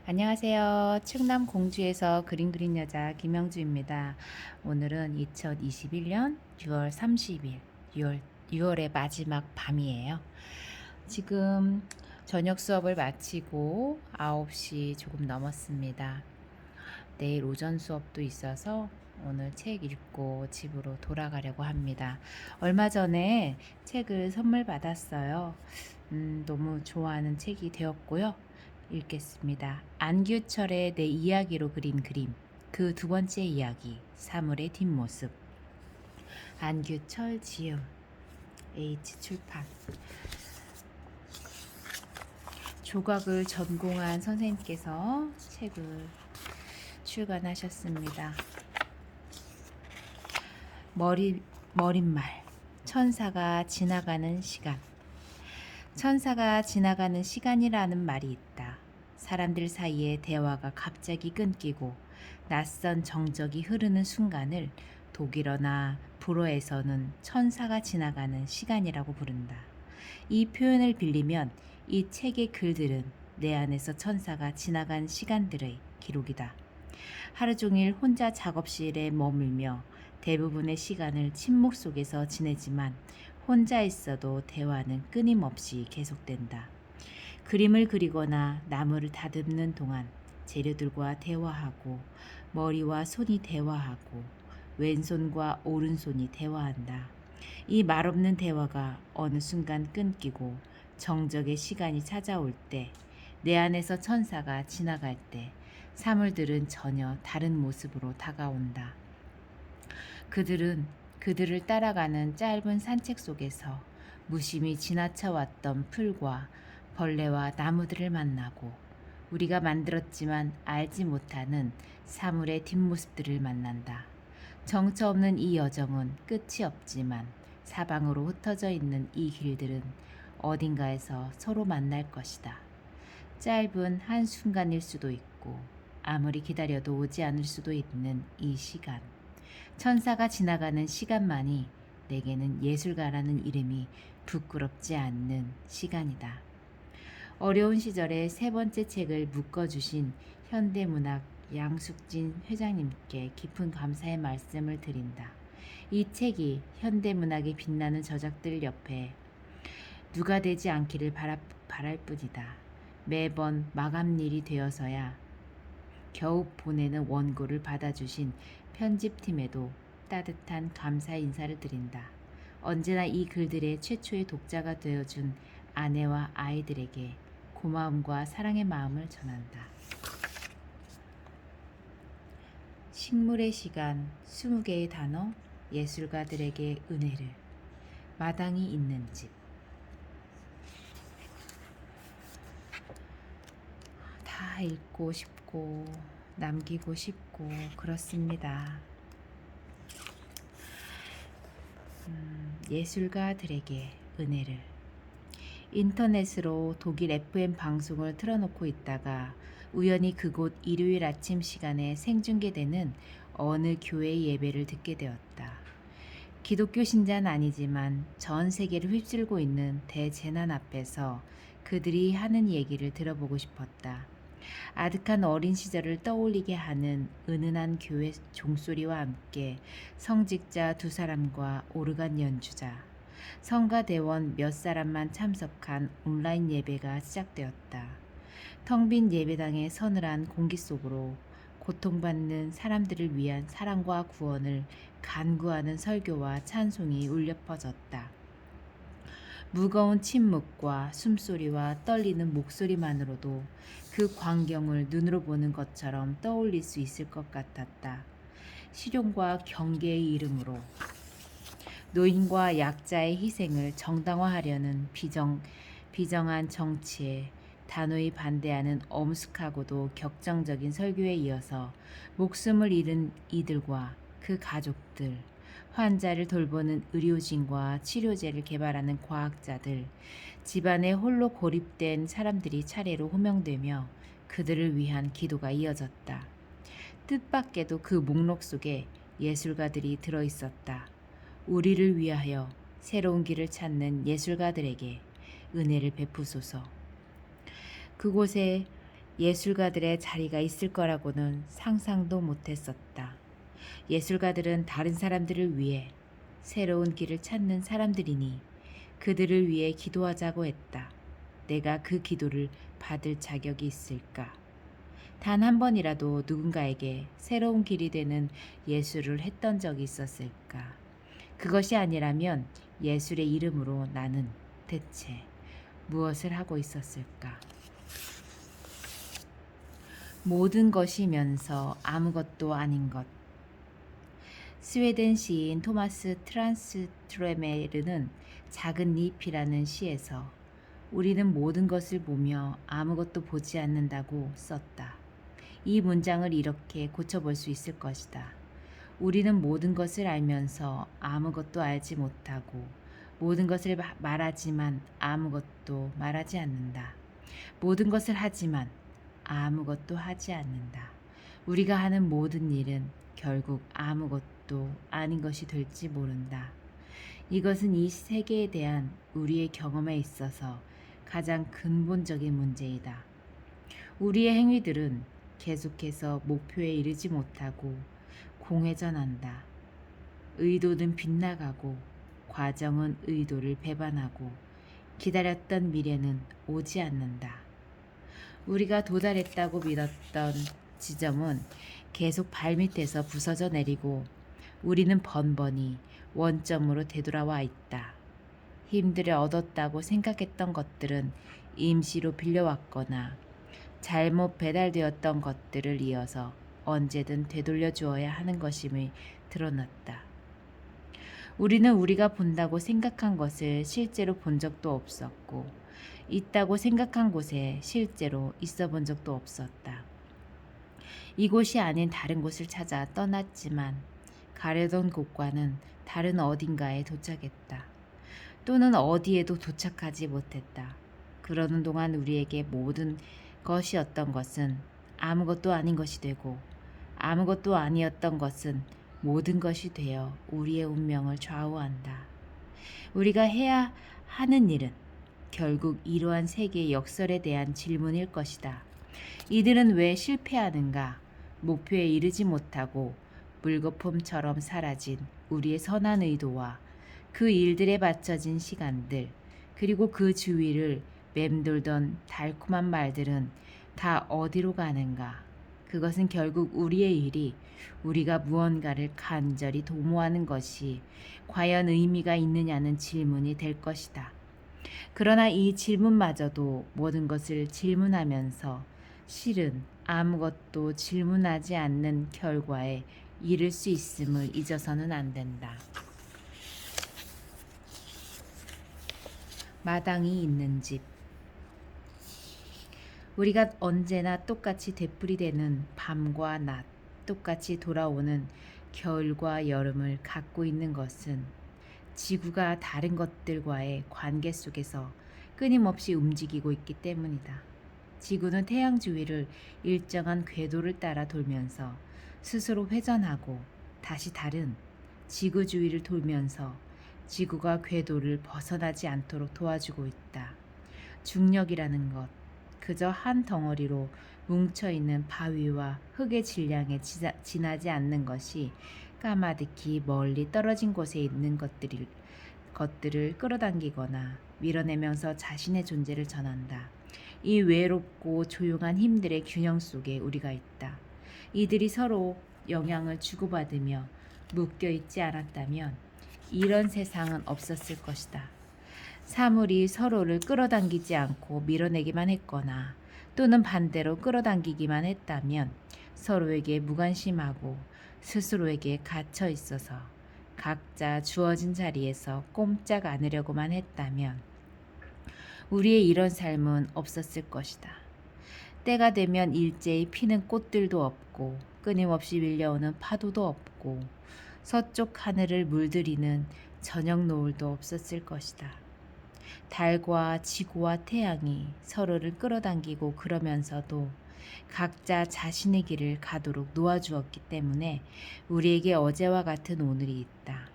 안녕하세요. 충남 공주에서 그림 그린 여자 김영주입니다. 오늘은 2021년 6월 30일, 6월의 마지막 밤이에요. 지금 저녁 수업을 마치고 9시 조금 넘었습니다. 내일 오전 수업도 있어서 오늘 책 읽고 집으로 돌아가려고 합니다. 얼마 전에 책을 선물 받았어요. 너무 좋아하는 책이 되었고요. 읽겠습니다. 안규철의 내 이야기로 그린 그림. 그 두 번째 이야기. 사물의 뒷모습. 안규철 지음. H 출판. 조각을 전공한 선생님께서 책을 출간하셨습니다. 머릿말. 천사가 지나가는 시간. 천사가 지나가는 시간이라는 말이 있다. 사람들 사이의 대화가 갑자기 끊기고 낯선 정적이 흐르는 순간을 독일어나 불어에서는 천사가 지나가는 시간이라고 부른다. 이 표현을 빌리면 이 책의 글들은 내 안에서 천사가 지나간 시간들의 기록이다. 하루 종일 혼자 작업실에 머물며 대부분의 시간을 침묵 속에서 지내지만 혼자 있어도 대화는 끊임없이 계속된다. 그림을 그리거나 나무를 다듬는 동안 재료들과 대화하고 머리와 손이 대화하고 왼손과 오른손이 대화한다. 이 말없는 대화가 어느 순간 끊기고 정적의 시간이 찾아올 때, 내 안에서 천사가 지나갈 때 사물들은 전혀 다른 모습으로 다가온다. 그들을 따라가는 짧은 산책 속에서 무심히 지나쳐왔던 풀과 벌레와 나무들을 만나고 우리가 만들었지만 알지 못하는 사물의 뒷모습들을 만난다. 정처 없는 이 여정은 끝이 없지만 사방으로 흩어져 있는 이 길들은 어딘가에서 서로 만날 것이다. 짧은 한순간일 수도 있고 아무리 기다려도 오지 않을 수도 있는 이 시간. 천사가 지나가는 시간만이 내게는 예술가라는 이름이 부끄럽지 않는 시간이다. 어려운 시절에 세 번째 책을 묶어주신 현대문학 양숙진 회장님께 깊은 감사의 말씀을 드린다. 이 책이 현대문학에 빛나는 저작들 옆에 누가 되지 않기를 바랄 뿐이다. 매번 마감일이 되어서야 겨우 보내는 원고를 받아주신 편집팀에도 따뜻한 감사 인사를 드린다. 언제나 이 글들의 최초의 독자가 되어준 아내와 아이들에게 고마움과 사랑의 마음을 전한다. 식물의 시간 20개의 단어 예술가들에게 은혜를 마당이 있는 집 다 읽고 싶고 남기고 싶고 그렇습니다. 예술가들에게 은혜를 인터넷으로 독일 FM 방송을 틀어놓고 있다가 우연히 그곳 일요일 아침 시간에 생중계되는 어느 교회 예배를 듣게 되었다. 기독교 신자는 아니지만 전 세계를 휩쓸고 있는 대재난 앞에서 그들이 하는 얘기를 들어보고 싶었다. 아득한 어린 시절을 떠올리게 하는 은은한 교회 종소리와 함께 성직자 두 사람과 오르간 연주자, 성가대원 몇 사람만 참석한 온라인 예배가 시작되었다. 텅 빈 예배당의 서늘한 공기 속으로 고통받는 사람들을 위한 사랑과 구원을 간구하는 설교와 찬송이 울려 퍼졌다. 무거운 침묵과 숨소리와 떨리는 목소리만으로도 그 광경을 눈으로 보는 것처럼 떠올릴 수 있을 것 같았다. 실용과 경계의 이름으로 노인과 약자의 희생을 정당화하려는 비정한 정치에 단호히 반대하는 엄숙하고도 격정적인 설교에 이어서 목숨을 잃은 이들과 그 가족들, 환자를 돌보는 의료진과 치료제를 개발하는 과학자들, 집안에 홀로 고립된 사람들이 차례로 호명되며 그들을 위한 기도가 이어졌다. 뜻밖에도 그 목록 속에 예술가들이 들어있었다. 우리를 위하여 새로운 길을 찾는 예술가들에게 은혜를 베푸소서. 그곳에 예술가들의 자리가 있을 거라고는 상상도 못했었다. 예술가들은 다른 사람들을 위해 새로운 길을 찾는 사람들이니 그들을 위해 기도하자고 했다. 내가 그 기도를 받을 자격이 있을까? 단 한 번이라도 누군가에게 새로운 길이 되는 예술을 했던 적이 있었을까? 그것이 아니라면 예술의 이름으로 나는 대체 무엇을 하고 있었을까? 모든 것이면서 아무것도 아닌 것. 스웨덴 시인 토마스 트란스트레메르는 작은 잎이라는 시에서 우리는 모든 것을 보며 아무것도 보지 않는다고 썼다. 이 문장을 이렇게 고쳐볼 수 있을 것이다. 우리는 모든 것을 알면서 아무것도 알지 못하고 모든 것을 말하지만 아무것도 말하지 않는다. 모든 것을 하지만 아무것도 하지 않는다. 우리가 하는 모든 일은 결국 아무것도 아닌 것이 될지 모른다. 이것은 이 세계에 대한 우리의 경험에 있어서 가장 근본적인 문제이다. 우리의 행위들은 계속해서 목표에 이르지 못하고 공회전한다. 의도는 빗나가고 과정은 의도를 배반하고 기다렸던 미래는 오지 않는다. 우리가 도달했다고 믿었던 지점은 계속 발밑에서 부서져 내리고 우리는 번번이 원점으로 되돌아와 있다. 힘들어 얻었다고 생각했던 것들은 임시로 빌려왔거나 잘못 배달되었던 것들을 이어서 언제든 되돌려 주어야 하는 것임을 드러났다. 우리는 우리가 본다고 생각한 것을 실제로 본 적도 없었고 있다고 생각한 곳에 실제로 있어 본 적도 없었다. 이곳이 아닌 다른 곳을 찾아 떠났지만 가려던 곳과는 다른 어딘가에 도착했다. 또는 어디에도 도착하지 못했다. 그러는 동안 우리에게 모든 것이었던 것은 아무것도 아닌 것이 되고 아무것도 아니었던 것은 모든 것이 되어 우리의 운명을 좌우한다. 우리가 해야 하는 일은 결국 이러한 세계의 역설에 대한 질문일 것이다. 이들은 왜 실패하는가? 목표에 이르지 못하고 물거품처럼 사라진 우리의 선한 의도와 그 일들에 바쳐진 시간들, 그리고 그 주위를 맴돌던 달콤한 말들은 다 어디로 가는가? 그것은 결국 우리의 일이 우리가 무언가를 간절히 도모하는 것이 과연 의미가 있느냐는 질문이 될 것이다. 그러나 이 질문마저도 모든 것을 질문하면서 실은 아무것도 질문하지 않는 결과에 이를 수 있음을 잊어서는 안 된다. 마당이 있는 집. 우리가 언제나 똑같이 되풀이되는 밤과 낮, 똑같이 돌아오는 겨울과 여름을 갖고 있는 것은 지구가 다른 것들과의 관계 속에서 끊임없이 움직이고 있기 때문이다. 지구는 태양 주위를 일정한 궤도를 따라 돌면서 스스로 회전하고 다시 다른 지구 주위를 돌면서 지구가 궤도를 벗어나지 않도록 도와주고 있다. 중력이라는 것, 그저 한 덩어리로 뭉쳐있는 바위와 흙의 질량에 지나지 않는 것이 까마득히 멀리 떨어진 곳에 있는 것들을 끌어당기거나 밀어내면서 자신의 존재를 전한다. 이 외롭고 조용한 힘들의 균형 속에 우리가 있다. 이들이 서로 영향을 주고받으며 묶여있지 않았다면 이런 세상은 없었을 것이다. 사물이 서로를 끌어당기지 않고 밀어내기만 했거나 또는 반대로 끌어당기기만 했다면 서로에게 무관심하고 스스로에게 갇혀 있어서 각자 주어진 자리에서 꼼짝 않으려고만 했다면 우리의 이런 삶은 없었을 것이다. 때가 되면 일제히 피는 꽃들도 없고 끊임없이 밀려오는 파도도 없고 서쪽 하늘을 물들이는 저녁 노을도 없었을 것이다. 달과 지구와 태양이 서로를 끌어당기고 그러면서도 각자 자신의 길을 가도록 놓아주었기 때문에 우리에게 어제와 같은 오늘이 있다.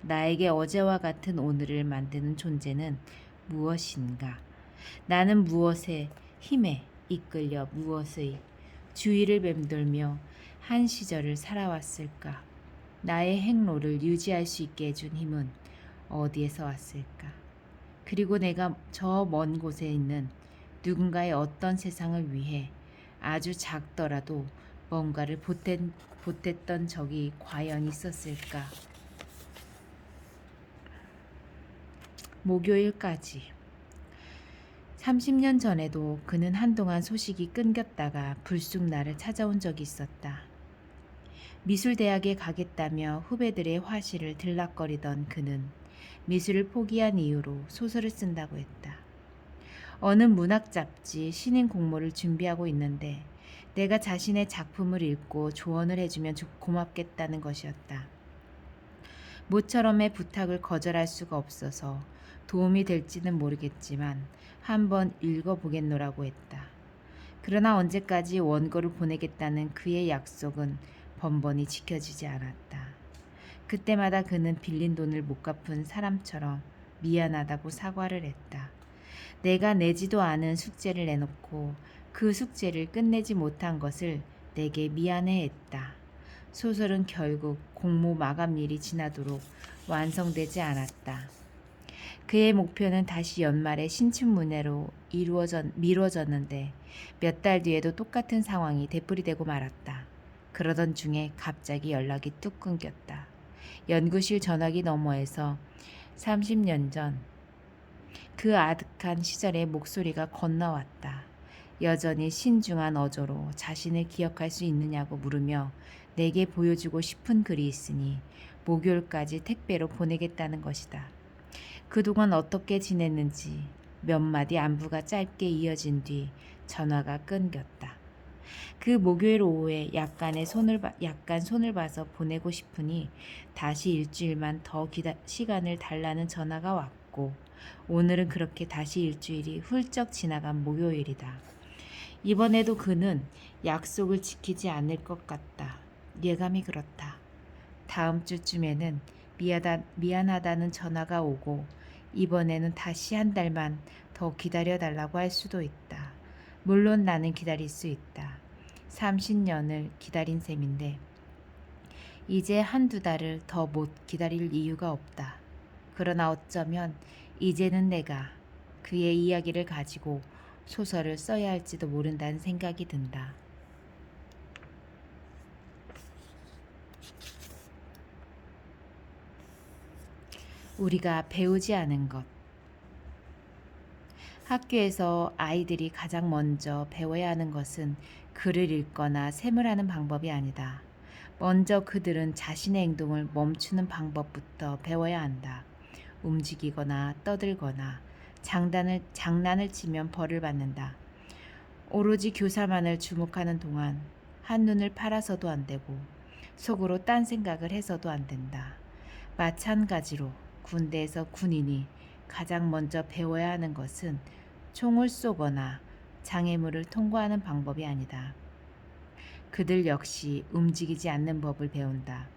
나에게 어제와 같은 오늘을 만드는 존재는 무엇인가? 나는 무엇의 힘에 이끌려 무엇의 주위를 맴돌며 한 시절을 살아왔을까? 나의 행로를 유지할 수 있게 해준 힘은 어디에서 왔을까? 그리고 내가 저 먼 곳에 있는 누군가의 어떤 세상을 위해 아주 작더라도 뭔가를 보탰던 적이 과연 있었을까? 목요일까지. 30년 전에도 그는 한동안 소식이 끊겼다가 불쑥 나를 찾아온 적이 있었다. 미술대학에 가겠다며 후배들의 화실을 들락거리던 그는 미술을 포기한 이유로 소설을 쓴다고 했다. 어느 문학 잡지 신인 공모를 준비하고 있는데 내가 자신의 작품을 읽고 조언을 해주면 고맙겠다는 것이었다. 모처럼의 부탁을 거절할 수가 없어서 도움이 될지는 모르겠지만 한번 읽어보겠노라고 했다. 그러나 언제까지 원고를 보내겠다는 그의 약속은 번번이 지켜지지 않았다. 그때마다 그는 빌린 돈을 못 갚은 사람처럼 미안하다고 사과를 했다. 내가 내지도 않은 숙제를 내놓고 그 숙제를 끝내지 못한 것을 내게 미안해했다. 소설은 결국 공모 마감일이 지나도록 완성되지 않았다. 그의 목표는 다시 연말에 신춘문예로 미뤄졌는데 몇 달 뒤에도 똑같은 상황이 되풀이되고 말았다. 그러던 중에 갑자기 연락이 뚝 끊겼다. 연구실 전화기 너머에서 30년 전 그 아득한 시절의 목소리가 건너왔다. 여전히 신중한 어조로 자신을 기억할 수 있느냐고 물으며 내게 보여주고 싶은 글이 있으니 목요일까지 택배로 보내겠다는 것이다. 그동안 어떻게 지냈는지 몇 마디 안부가 짧게 이어진 뒤 전화가 끊겼다. 그 목요일 오후에 약간 손을 봐서 보내고 싶으니 다시 일주일만 더 시간을 달라는 전화가 왔고 오늘은 그렇게 다시 일주일이 훌쩍 지나간 목요일이다. 이번에도 그는 약속을 지키지 않을 것 같다. 예감이 그렇다. 다음 주쯤에는 미안하다는 전화가 오고 이번에는 다시 한 달만 더 기다려달라고 할 수도 있다. 물론 나는 기다릴 수 있다. 30년을 기다린 셈인데 이제 한두 달을 더 못 기다릴 이유가 없다. 그러나 어쩌면 이제는 내가 그의 이야기를 가지고 소설을 써야 할지도 모른다는 생각이 든다. 우리가 배우지 않은 것. 학교에서 아이들이 가장 먼저 배워야 하는 것은 글을 읽거나 셈을 하는 방법이 아니다. 먼저 그들은 자신의 행동을 멈추는 방법부터 배워야 한다. 움직이거나 떠들거나 장난을 치면 벌을 받는다. 오로지 교사만을 주목하는 동안 한눈을 팔아서도 안 되고 속으로 딴 생각을 해서도 안 된다. 마찬가지로 군대에서 군인이 가장 먼저 배워야 하는 것은 총을 쏘거나 장애물을 통과하는 방법이 아니다. 그들 역시 움직이지 않는 법을 배운다.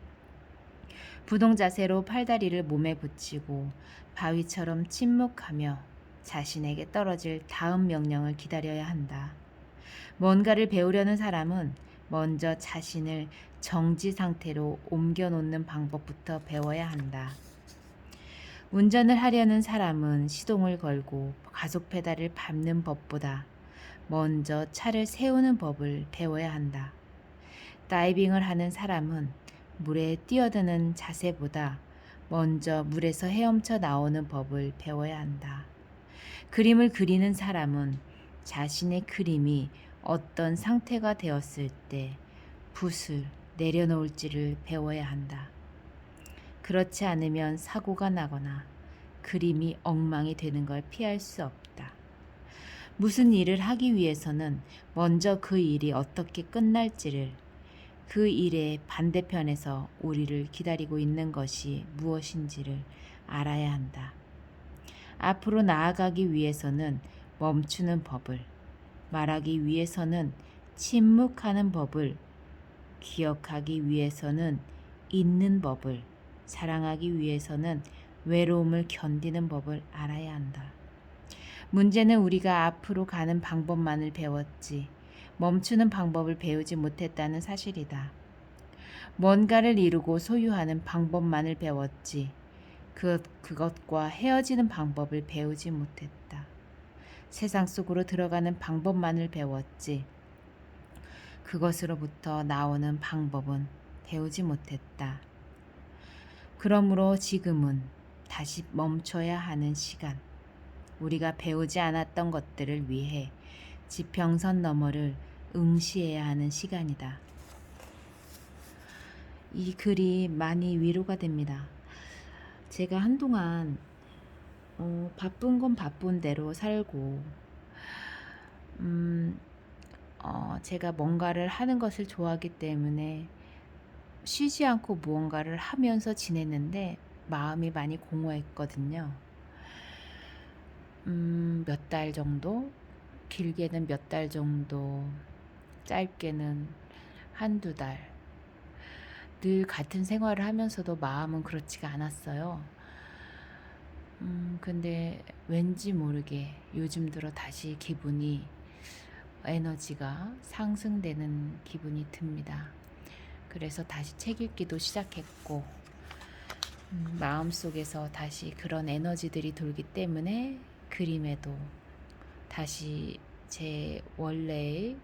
부동 자세로 팔다리를 몸에 붙이고 바위처럼 침묵하며 자신에게 떨어질 다음 명령을 기다려야 한다. 뭔가를 배우려는 사람은 먼저 자신을 정지 상태로 옮겨놓는 방법부터 배워야 한다. 운전을 하려는 사람은 시동을 걸고 가속 페달을 밟는 법보다 먼저 차를 세우는 법을 배워야 한다. 다이빙을 하는 사람은 물에 뛰어드는 자세보다 먼저 물에서 헤엄쳐 나오는 법을 배워야 한다. 그림을 그리는 사람은 자신의 그림이 어떤 상태가 되었을 때 붓을 내려놓을지를 배워야 한다. 그렇지 않으면 사고가 나거나 그림이 엉망이 되는 걸 피할 수 없다. 무슨 일을 하기 위해서는 먼저 그 일이 어떻게 끝날지를, 그 일의 반대편에서 우리를 기다리고 있는 것이 무엇인지를 알아야 한다. 앞으로 나아가기 위해서는 멈추는 법을, 말하기 위해서는 침묵하는 법을, 기억하기 위해서는 잊는 법을, 사랑하기 위해서는 외로움을 견디는 법을 알아야 한다. 문제는 우리가 앞으로 가는 방법만을 배웠지 멈추는 방법을 배우지 못했다는 사실이다. 뭔가를 이루고 소유하는 방법만을 배웠지 그것과 헤어지는 방법을 배우지 못했다. 세상 속으로 들어가는 방법만을 배웠지 그것으로부터 나오는 방법은 배우지 못했다. 그러므로 지금은 다시 멈춰야 하는 시간. 우리가 배우지 않았던 것들을 위해 지평선 너머를 응시해야 하는 시간이다. 이 글이 많이 위로가 됩니다. 제가 한동안 바쁜 건 바쁜 대로 살고 제가 뭔가를 하는 것을 좋아하기 때문에 쉬지 않고 무언가를 하면서 지냈는데 마음이 많이 공허했거든요. 몇 달 정도, 길게는 몇 달 정도, 짧게는 한두 달. 늘 같은 생활을 하면서도 마음은 그렇지가 않았어요. 근데 왠지 모르게 요즘 들어 다시 에너지가 상승되는 기분이 듭니다. 그래서 다시 책 읽기도 시작했고, 마음속에서 다시 그런 에너지들이 돌기 때문에 그림에도 다시 제 원래의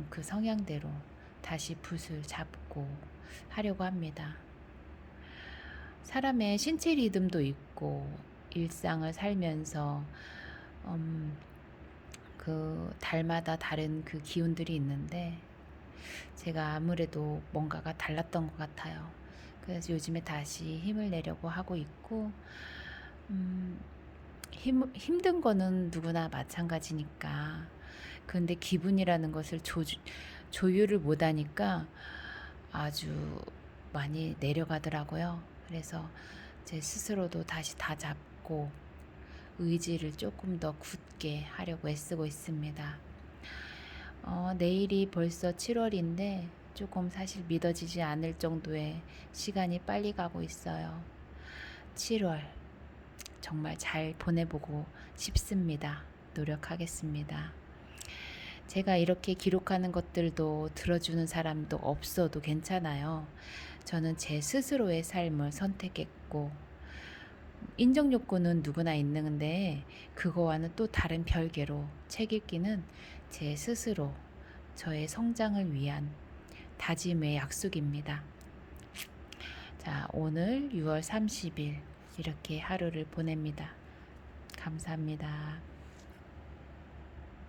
그 성향대로 다시 붓을 잡고 하려고 합니다. 사람의 신체 리듬도 있고 일상을 살면서 그 달마다 다른 그 기운들이 있는데 제가 아무래도 뭔가가 달랐던 것 같아요. 그래서 요즘에 다시 힘을 내려고 하고 있고 힘든 거는 누구나 마찬가지니까. 그런데 기분이라는 것을 조율을 못하니까 아주 많이 내려가더라고요. 그래서 제 스스로도 다시 다 잡고 의지를 조금 더 굳게 하려고 애쓰고 있습니다. 내일이 벌써 7월인데 조금 사실 믿어지지 않을 정도의 시간이 빨리 가고 있어요. 7월 정말 잘 보내보고 싶습니다. 노력하겠습니다. 제가 이렇게 기록하는 것들도 들어주는 사람도 없어도 괜찮아요. 저는 제 스스로의 삶을 선택했고 인정 욕구는 누구나 있는데 그거와는 또 다른 별개로 책 읽기는 제 스스로 저의 성장을 위한 다짐의 약속입니다. 자, 오늘 6월 30일 이렇게 하루를 보냅니다. 감사합니다.